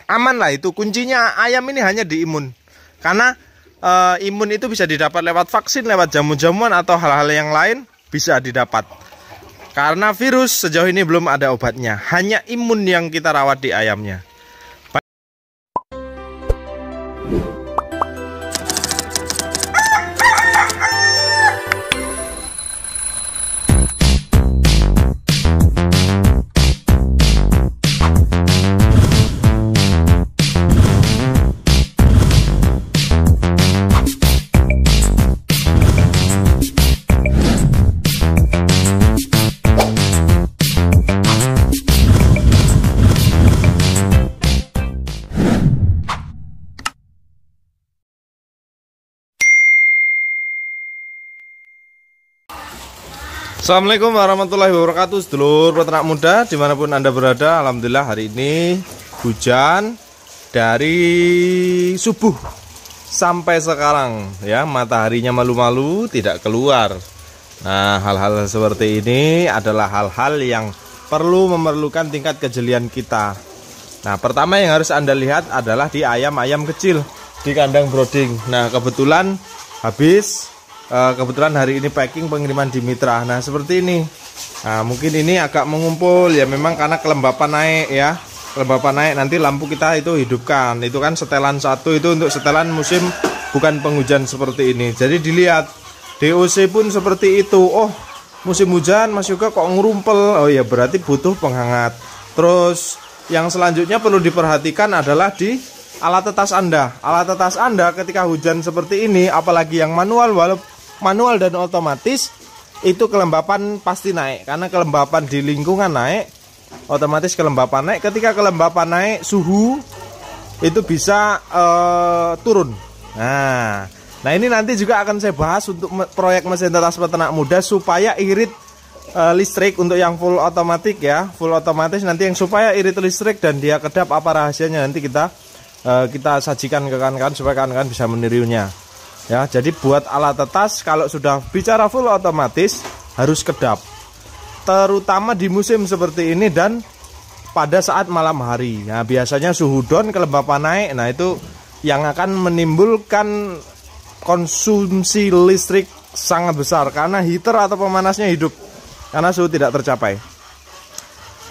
aman lah itu. Kuncinya ayam ini hanya di imun. Karena imun itu bisa didapat lewat vaksin, lewat jamu-jamuan atau hal-hal yang lain bisa didapat. Karena virus sejauh ini belum ada obatnya. Hanya imun yang kita rawat di ayamnya. Assalamualaikum warahmatullahi wabarakatuh, sedulur peternak muda dimanapun Anda berada. Alhamdulillah hari ini hujan dari subuh sampai sekarang ya, mataharinya malu-malu tidak keluar. Nah, hal-hal seperti ini adalah hal-hal yang memerlukan tingkat kejelian kita. Nah, pertama yang harus Anda lihat adalah di ayam-ayam kecil di kandang brooding. Nah, kebetulan hari ini packing pengiriman di Mitra. Nah, seperti ini. Nah, mungkin ini agak mengumpul ya, memang karena kelembapan naik ya. Kelembapan naik, nanti lampu kita itu hidupkan. Itu kan setelan satu, itu untuk setelan musim bukan penghujan seperti ini. Jadi dilihat DOC pun seperti itu. Oh, musim hujan Mas Yoga kok ngerumpel. Oh ya, berarti butuh penghangat. Terus yang selanjutnya perlu diperhatikan adalah di alat tetas Anda. Alat tetas Anda ketika hujan seperti ini, apalagi yang manual dan otomatis, itu kelembapan pasti naik. Karena kelembapan di lingkungan naik, otomatis kelembapan naik. Ketika kelembapan naik, suhu itu bisa turun. Nah ini nanti juga akan saya bahas untuk proyek mesin tetas peternak muda, supaya irit listrik untuk yang full otomatis ya. Full otomatis nanti yang supaya irit listrik dan dia kedap, apa rahasianya nanti kita sajikan ke kawan-kawan supaya kawan-kawan bisa menirunya. Ya, jadi buat alat tetas kalau sudah bicara full otomatis harus kedap, terutama di musim seperti ini dan pada saat malam hari. Nah, biasanya suhu down, kelembapan naik. Nah, itu yang akan menimbulkan konsumsi listrik sangat besar karena heater atau pemanasnya hidup karena suhu tidak tercapai.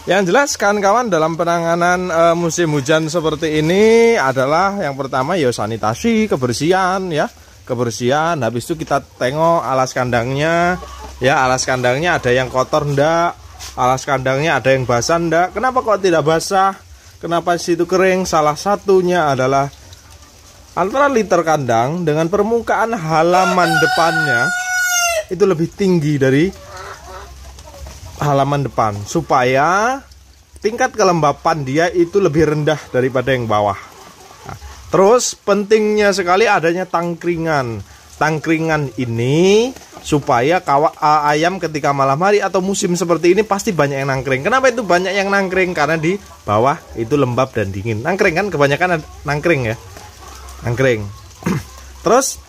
Yang jelas kawan-kawan, dalam penanganan musim hujan seperti ini adalah yang pertama ya sanitasi, kebersihan ya. Kebersihan, habis itu kita tengok alas kandangnya ya, alas kandangnya ada yang kotor ndak, alas kandangnya ada yang basah ndak. Kenapa kok tidak basah, kenapa situ kering? Salah satunya adalah antara liter kandang dengan permukaan halaman depannya itu lebih tinggi dari halaman depan, supaya tingkat kelembapan dia itu lebih rendah daripada yang bawah. Terus pentingnya sekali adanya tangkringan. Tangkringan ini supaya ayam ketika malam hari atau musim seperti ini pasti banyak yang nangkring. Kenapa itu banyak yang nangkring? Karena di bawah itu lembab dan dingin. Nangkring kan kebanyakan nangkring ya. Nangkring. Terus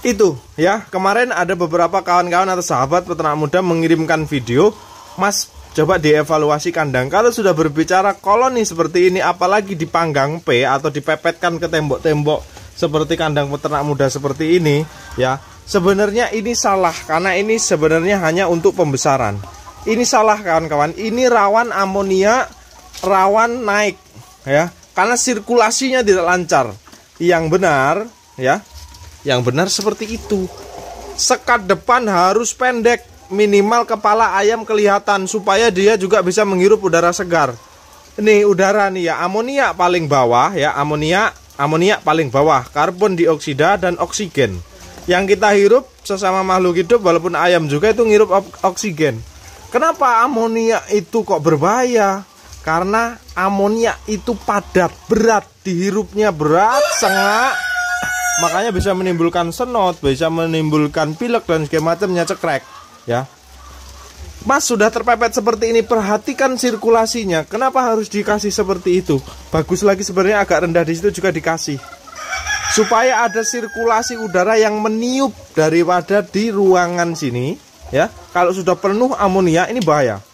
itu ya, kemarin ada beberapa kawan-kawan atau sahabat peternak muda mengirimkan video, Mas coba dievaluasi kandang. Kalau sudah berbicara koloni seperti ini, apalagi dipanggang P atau dipepetkan ke tembok-tembok seperti kandang peternak muda seperti ini, ya sebenarnya ini salah. Karena ini sebenarnya hanya untuk pembesaran. Ini salah kawan-kawan. Ini rawan amonia, rawan naik, ya. Karena sirkulasinya tidak lancar. Yang benar, ya, yang benar seperti itu. Sekat depan harus pendek. Minimal kepala ayam kelihatan supaya dia juga bisa menghirup udara segar. Ini udara nih ya, amonia paling bawah ya, amonia paling bawah, karbon dioksida dan oksigen. Yang kita hirup sesama makhluk hidup walaupun ayam juga itu ngirup oksigen. Kenapa amonia itu kok berbahaya? Karena amonia itu padat, berat, dihirupnya berat, sengak. Makanya bisa menimbulkan senot, bisa menimbulkan pilek dan segala macamnya, cekrek. Ya, Mas sudah terpepet seperti ini, perhatikan sirkulasinya. Kenapa harus dikasih seperti itu? Bagus lagi sebenarnya agak rendah di situ juga dikasih, supaya ada sirkulasi udara yang meniup daripada di ruangan sini. Ya, kalau sudah penuh amonia ini bahaya,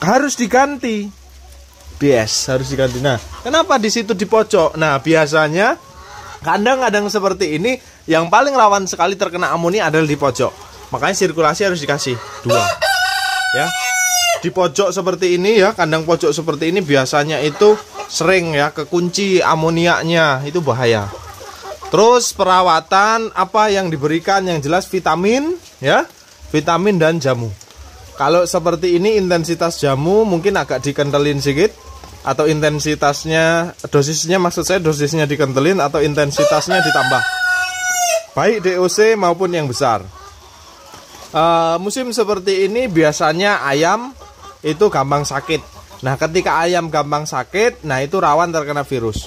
harus diganti. harus diganti. Nah, kenapa di situ di pojok? Nah, biasanya kandang-kandang seperti ini yang paling rawan sekali terkena amonia adalah di pojok. Makanya sirkulasi harus dikasih 2. Ya. Di pojok seperti ini ya, kandang pojok seperti ini biasanya itu sering ya kekunci amoniaknya, itu bahaya. Terus perawatan apa yang diberikan, yang jelas vitamin ya, vitamin dan jamu. Kalau seperti ini intensitas jamu mungkin agak dikentelin sedikit, atau intensitasnya, dosisnya maksud saya dosisnya dikentelin atau intensitasnya ditambah. Baik DOC maupun yang besar. Musim seperti ini biasanya ayam itu gampang sakit. Nah, ketika ayam gampang sakit, nah itu rawan terkena virus.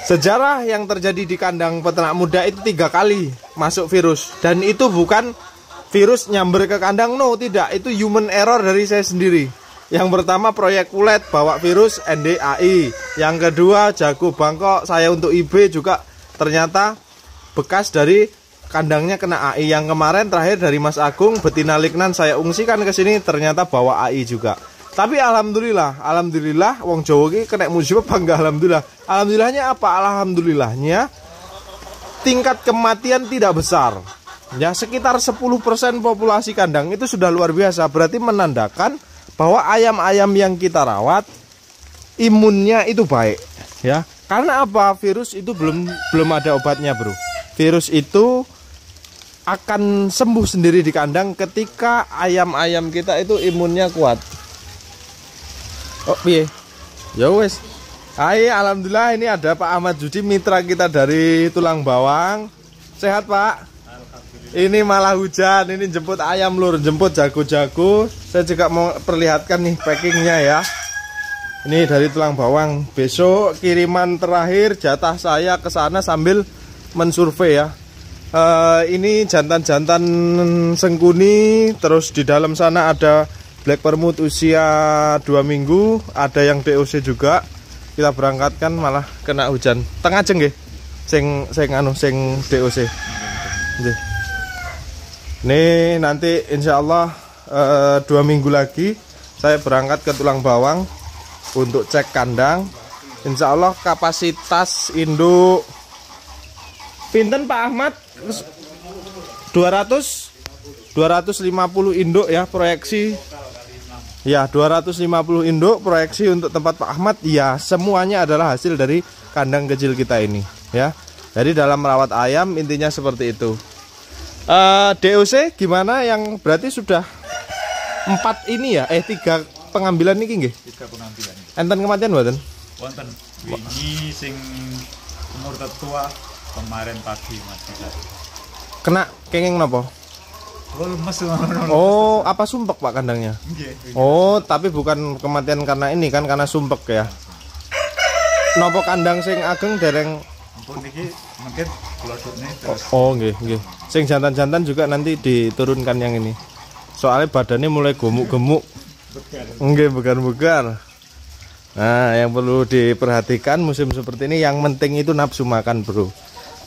Sejarah yang terjadi di kandang peternak muda itu 3 kali masuk virus. Dan itu bukan virus nyamber ke kandang, no, tidak. Itu human error dari saya sendiri. Yang pertama proyek kulet bawa virus NDAI. Yang kedua jago bangkok saya untuk IB juga ternyata bekas dari kandangnya kena AI. Yang kemarin terakhir dari Mas Agung betina Lignan saya ungsikan ke sini ternyata bawa AI juga. Tapi alhamdulillah wong Jawa ki kena musibah bangga alhamdulillah. Alhamdulillahnya apa? Alhamdulillahnya tingkat kematian tidak besar. Ya, sekitar 10% populasi kandang itu sudah luar biasa. Berarti menandakan bahwa ayam-ayam yang kita rawat imunnya itu baik, ya. Karena apa? Virus itu belum ada obatnya, Bro. Virus itu akan sembuh sendiri di kandang ketika ayam-ayam kita itu imunnya kuat. Oh, piye? Ya wes. Hai, alhamdulillah ini ada Pak Ahmad Judi, mitra kita dari Tulang Bawang. Sehat, Pak? Ini malah hujan, ini jemput ayam lur, jemput jago-jago. Saya juga mau perlihatkan nih packingnya ya. Ini dari Tulang Bawang. Besok kiriman terakhir jatah saya ke sana sambil mensurvei ya. Ini jantan-jantan sengkuni, terus di dalam sana ada black permut usia 2 minggu, ada yang DOC juga. Kita berangkatkan malah kena hujan. Tengah jeng nggih. Sing DOC. Nggih. Nih nanti insya Allah 2 minggu lagi saya berangkat ke Tulang Bawang untuk cek kandang. Insya Allah kapasitas induk pinten Pak Ahmad 250 induk ya proyeksi. Ya 250 induk proyeksi untuk tempat Pak Ahmad. Ya semuanya adalah hasil dari kandang kecil kita ini ya. Jadi dalam merawat ayam intinya seperti itu. DOC gimana yang berarti sudah 4 ini ya? 3 pengambilan niki nggih? 3 pengambilan. Enten kematian mboten? Wonten. Wingi sing umur tetua kemarin pagi mati. Kena kenging napa? Lemes. Oh, apa sumpek Pak kandangnya? Nggih. Oh, tapi bukan kematian karena ini kan, karena sumpek ya. Napa kandang sing ageng dereng Ampun niki mungkin glodokne terus. Oh, nggih. Sing jantan-jantan juga nanti diturunkan yang ini. Soalnya badannya mulai gemuk-gemuk. Nggih, bukan. Nah, yang perlu diperhatikan musim seperti ini yang penting itu nafsu makan, Bro.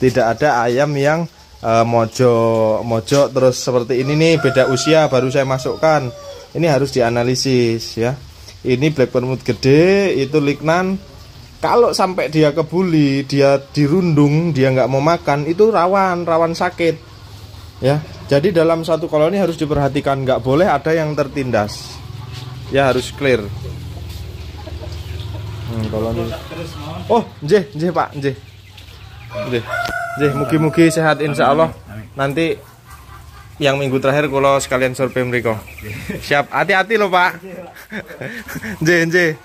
Tidak ada ayam yang mojok terus seperti ini nih, beda usia baru saya masukkan. Ini harus dianalisis ya. Ini black permut gede, itu Lignan. Kalau sampai dia kebuli, dia dirundung, dia nggak mau makan, itu rawan sakit ya. Jadi dalam satu koloni harus diperhatikan, nggak boleh ada yang tertindas ya, harus clear. Koloni. Oh, nggih Pak, nggih. Mugi-mugi sehat insya Allah. Nanti yang minggu terakhir kalau sekalian survei mriko. Siap, hati-hati loh Pak. Nggih.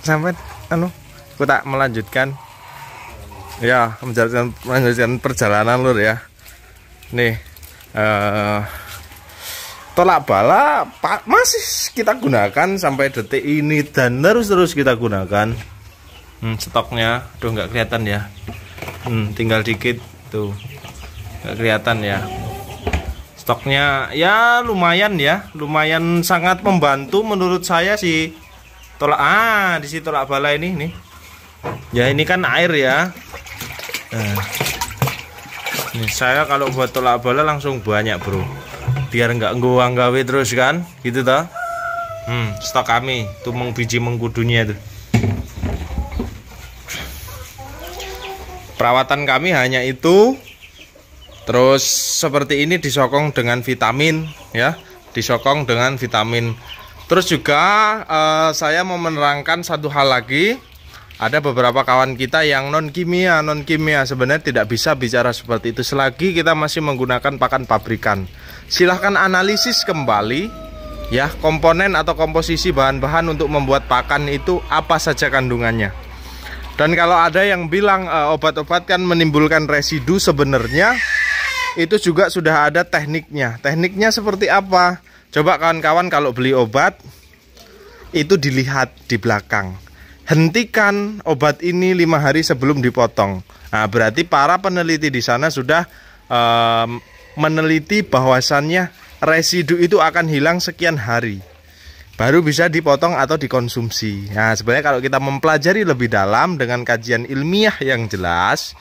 Sampai aku tak melanjutkan. Ya, melanjutkan perjalanan lur ya. Nih, tolak bala Pak masih kita gunakan sampai detik ini dan terus kita gunakan. Stoknya tuh nggak kelihatan ya. Tinggal dikit tuh, nggak kelihatan ya. Stoknya ya lumayan sangat membantu menurut saya sih. Di situ tolak bala ini nih. Ya ini kan air ya. Nih saya kalau buat tolak bala langsung banyak, Bro. Biar nggak nggawe terus kan, gitu toh. Stok kami tumung biji mengkudunya itu. Perawatan kami hanya itu. Terus seperti ini disokong dengan vitamin ya, disokong dengan vitamin. Terus juga saya mau menerangkan satu hal lagi. Ada beberapa kawan kita yang non kimia sebenarnya tidak bisa bicara seperti itu selagi kita masih menggunakan pakan pabrikan. Silahkan analisis kembali ya komponen atau komposisi bahan-bahan untuk membuat pakan itu apa saja kandungannya. Dan kalau ada yang bilang obat-obat kan menimbulkan residu, sebenarnya itu juga sudah ada tekniknya. Tekniknya seperti apa? Coba kawan-kawan kalau beli obat itu dilihat di belakang. Hentikan obat ini 5 hari sebelum dipotong. Nah, berarti para peneliti di sana sudah meneliti bahwasannya residu itu akan hilang sekian hari. Baru bisa dipotong atau dikonsumsi. Nah, sebenarnya kalau kita mempelajari lebih dalam dengan kajian ilmiah yang jelas,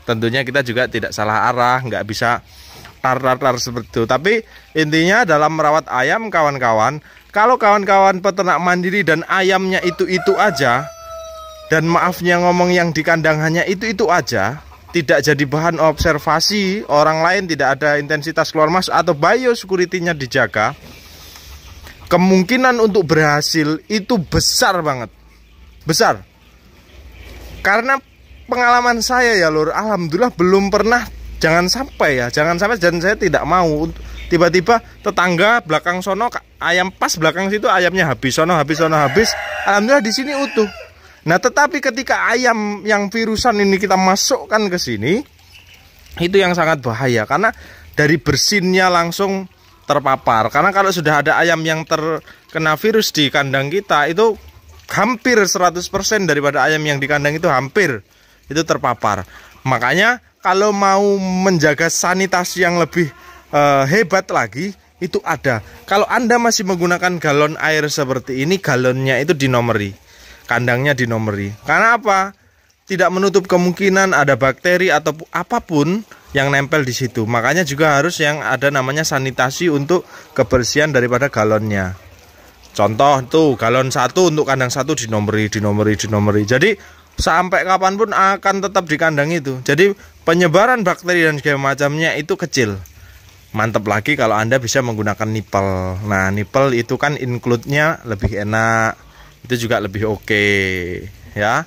tentunya kita juga tidak salah arah, nggak bisa tar seperti itu. Tapi intinya dalam merawat ayam kawan-kawan, kalau kawan-kawan peternak mandiri dan ayamnya itu aja, dan maafnya ngomong yang di kandang hanya itu aja, tidak jadi bahan observasi orang lain, tidak ada intensitas keluar masuk atau biosecurity-nya dijaga, kemungkinan untuk berhasil itu besar banget. Besar. Karena pengalaman saya ya lur, alhamdulillah belum pernah, jangan sampai dan saya tidak mau tiba-tiba tetangga belakang sono ayam pas belakang situ ayamnya habis habis, alhamdulillah di sini utuh. Nah, tetapi ketika ayam yang virusan ini kita masukkan ke sini, itu yang sangat bahaya karena dari bersinnya langsung terpapar. Karena kalau sudah ada ayam yang terkena virus di kandang kita, itu hampir 100% daripada ayam yang di kandang itu hampir itu terpapar. Makanya kalau mau menjaga sanitasi yang lebih hebat lagi, itu ada. Kalau Anda masih menggunakan galon air seperti ini, galonnya itu dinomori, kandangnya dinomori. Karena apa? Tidak menutup kemungkinan ada bakteri atau apapun yang nempel di situ. Makanya juga harus yang ada namanya sanitasi untuk kebersihan daripada galonnya. Contoh tuh galon 1 untuk kandang 1 dinomori. Jadi sampai kapanpun akan tetap di kandang itu. Jadi penyebaran bakteri dan segala macamnya itu kecil. Mantap lagi kalau Anda bisa menggunakan nipple. Nah, nipple itu kan include-nya lebih enak. Itu juga lebih oke, ya.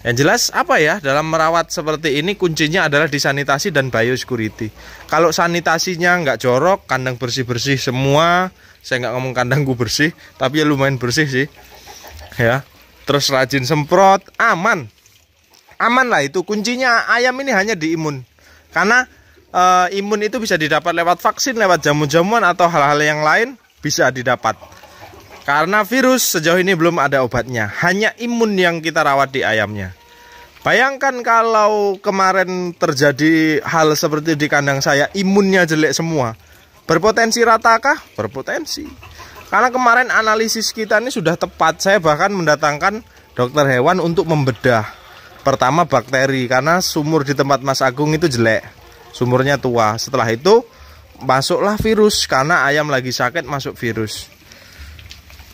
Yang jelas apa ya, dalam merawat seperti ini kuncinya adalah di sanitasi dan biosecurity. Kalau sanitasinya nggak jorok, kandang bersih-bersih semua. Saya nggak ngomong kandangku bersih, tapi ya lumayan bersih sih, ya. Terus rajin semprot, aman lah itu. Kuncinya ayam ini hanya di imun. Karena imun itu bisa didapat lewat vaksin, lewat jamu-jamuan atau hal-hal yang lain bisa didapat. Karena virus sejauh ini belum ada obatnya, hanya imun yang kita rawat di ayamnya. Bayangkan kalau kemarin terjadi hal seperti di kandang saya, imunnya jelek semua. Berpotensi ratakah? Berpotensi. Karena kemarin analisis kita ini sudah tepat. Saya bahkan mendatangkan dokter hewan untuk membedah. Pertama bakteri, karena sumur di tempat Mas Agung itu jelek. Sumurnya tua. Setelah itu masuklah virus, karena ayam lagi sakit masuk virus.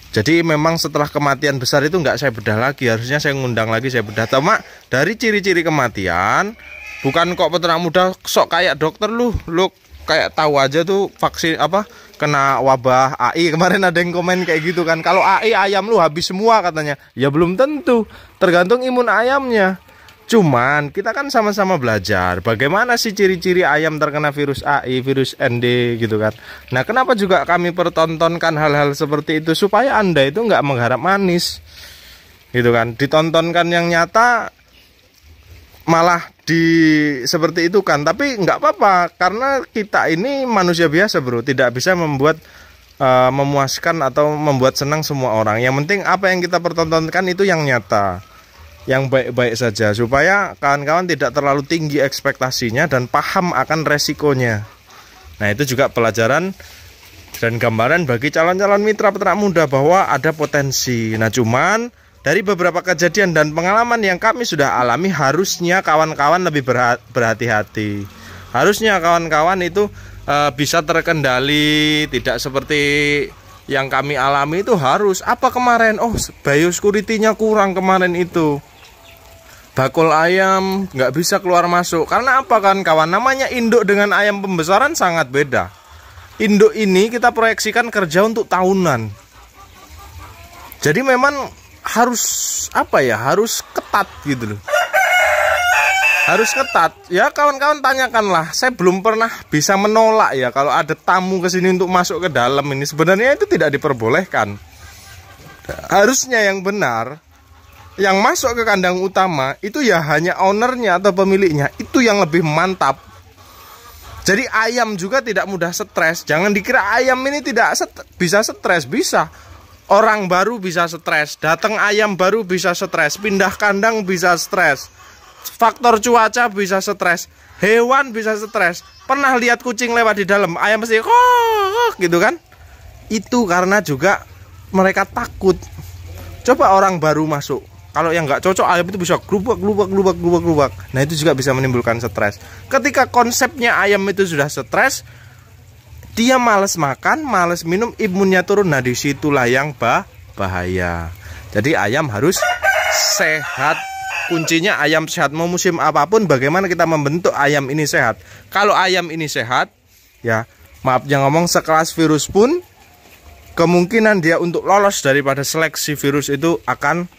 Jadi memang setelah kematian besar itu nggak saya bedah lagi. Harusnya saya ngundang lagi, saya bedah. Cuma dari ciri-ciri kematian, bukan kok peternak muda sok kayak dokter lu kayak tahu aja tuh vaksin apa kena wabah AI. Kemarin ada yang komen kayak gitu kan. Kalau AI ayam lu habis semua katanya. Ya belum tentu. Tergantung imun ayamnya. Cuman kita kan sama-sama belajar bagaimana sih ciri-ciri ayam terkena virus AI, virus ND gitu kan. Nah, kenapa juga kami pertontonkan hal-hal seperti itu supaya Anda itu nggak mengharap manis gitu kan. Ditontonkan yang nyata malah seperti itu kan. Tapi nggak apa-apa karena kita ini manusia biasa bro, tidak bisa membuat memuaskan atau membuat senang semua orang. Yang penting apa yang kita pertontonkan itu yang nyata, yang baik-baik saja, supaya kawan-kawan tidak terlalu tinggi ekspektasinya dan paham akan resikonya. Nah, itu juga pelajaran dan gambaran bagi calon-calon mitra peternak muda bahwa ada potensi. Nah, cuman dari beberapa kejadian dan pengalaman yang kami sudah alami, harusnya kawan-kawan lebih berhati-hati. Harusnya kawan-kawan itu bisa terkendali, tidak seperti yang kami alami itu harus apa kemarin? Oh, biosecurity-nya kurang kemarin itu. Bakul ayam nggak bisa keluar masuk. Karena apa kan kawan? Namanya induk dengan ayam pembesaran sangat beda. Induk ini kita proyeksikan kerja untuk tahunan. Jadi memang harus apa ya? Harus ketat gitu loh. Harus ketat. Ya kawan-kawan tanyakanlah. Saya belum pernah bisa menolak ya kalau ada tamu ke sini untuk masuk ke dalam ini. Sebenarnya itu tidak diperbolehkan. Harusnya yang benar, yang masuk ke kandang utama itu ya hanya ownernya atau pemiliknya. Itu yang lebih mantap. Jadi ayam juga tidak mudah stres. Jangan dikira ayam ini tidak bisa stres. Bisa. Orang baru bisa stres. Datang ayam baru bisa stres. Pindah kandang bisa stres. Faktor cuaca bisa stres, hewan bisa stres. Pernah lihat kucing lewat di dalam, ayam mesti kok gitu kan? Itu karena juga mereka takut. Coba orang baru masuk, kalau yang nggak cocok ayam itu bisa glubak. Nah itu juga bisa menimbulkan stres. Ketika konsepnya ayam itu sudah stres, dia males makan, males minum, imunnya turun. Nah disitulah yang bahaya. Jadi ayam harus sehat. Kuncinya ayam sehat. Mau musim apapun, bagaimana kita membentuk ayam ini sehat. Kalau ayam ini sehat, ya maaf yang ngomong, sekelas virus pun kemungkinan dia untuk lolos daripada seleksi virus itu akan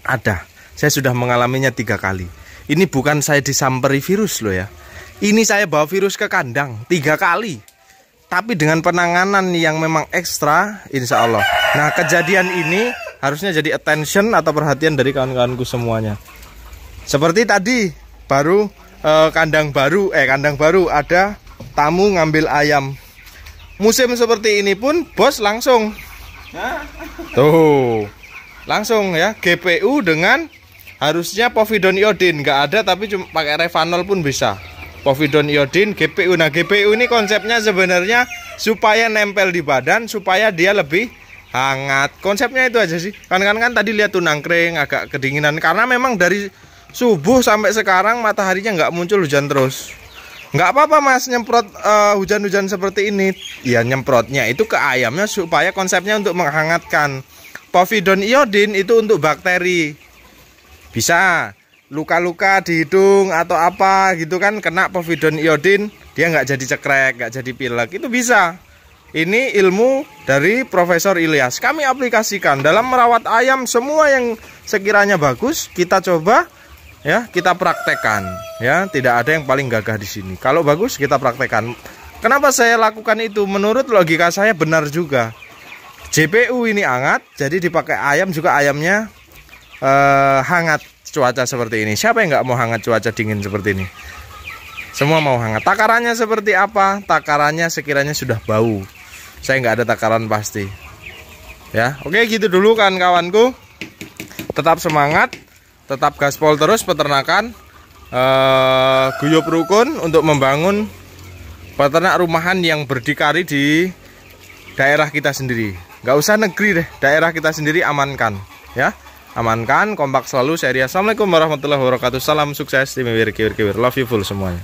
ada. Saya sudah mengalaminya 3 kali. Ini bukan saya disamperi virus loh ya. Ini saya bawa virus ke kandang 3 kali. Tapi dengan penanganan yang memang ekstra, insya Allah. Nah kejadian ini harusnya jadi attention atau perhatian dari kawan-kawanku semuanya. Seperti tadi baru kandang baru ada tamu ngambil ayam. Musim seperti ini pun bos langsung tuh langsung ya GPU dengan harusnya povidone iodin nggak ada, tapi cuma pakai Revanol pun bisa. Povidone iodin GPU. Nah GPU ini konsepnya sebenarnya supaya nempel di badan, supaya dia lebih hangat. Konsepnya itu aja sih. Kan tadi lihat tuh nangkring agak kedinginan karena memang dari subuh sampai sekarang mataharinya nggak muncul, hujan terus. Nggak apa-apa mas nyemprot hujan-hujan seperti ini. Ya nyemprotnya itu ke ayamnya supaya konsepnya untuk menghangatkan. Povidone iodin itu untuk bakteri. Bisa luka-luka di hidung atau apa gitu kan, kena povidone iodin dia nggak jadi cekrek, nggak jadi pilek, itu bisa. Ini ilmu dari Profesor Ilyas. Kami aplikasikan dalam merawat ayam. Semua yang sekiranya bagus kita coba ya, kita praktekkan ya. Tidak ada yang paling gagah di sini. Kalau bagus kita praktekkan. Kenapa saya lakukan itu? Menurut logika saya benar juga. JPU ini hangat, jadi dipakai ayam juga, ayamnya hangat cuaca seperti ini. Siapa yang nggak mau hangat cuaca dingin seperti ini? Semua mau hangat. Takarannya seperti apa? Takarannya sekiranya sudah bau. Saya nggak ada takaran pasti. Ya, oke gitu dulu kan kawanku. Tetap semangat, tetap gaspol terus peternakan. Guyub rukun untuk membangun peternak rumahan yang berdikari di daerah kita sendiri. Nggak usah negeri deh, daerah kita sendiri amankan. Ya, amankan, kompak selalu. Saya Ria. Assalamualaikum warahmatullahi wabarakatuh. Salam sukses, tim Wir Kiwir. Love you full semuanya.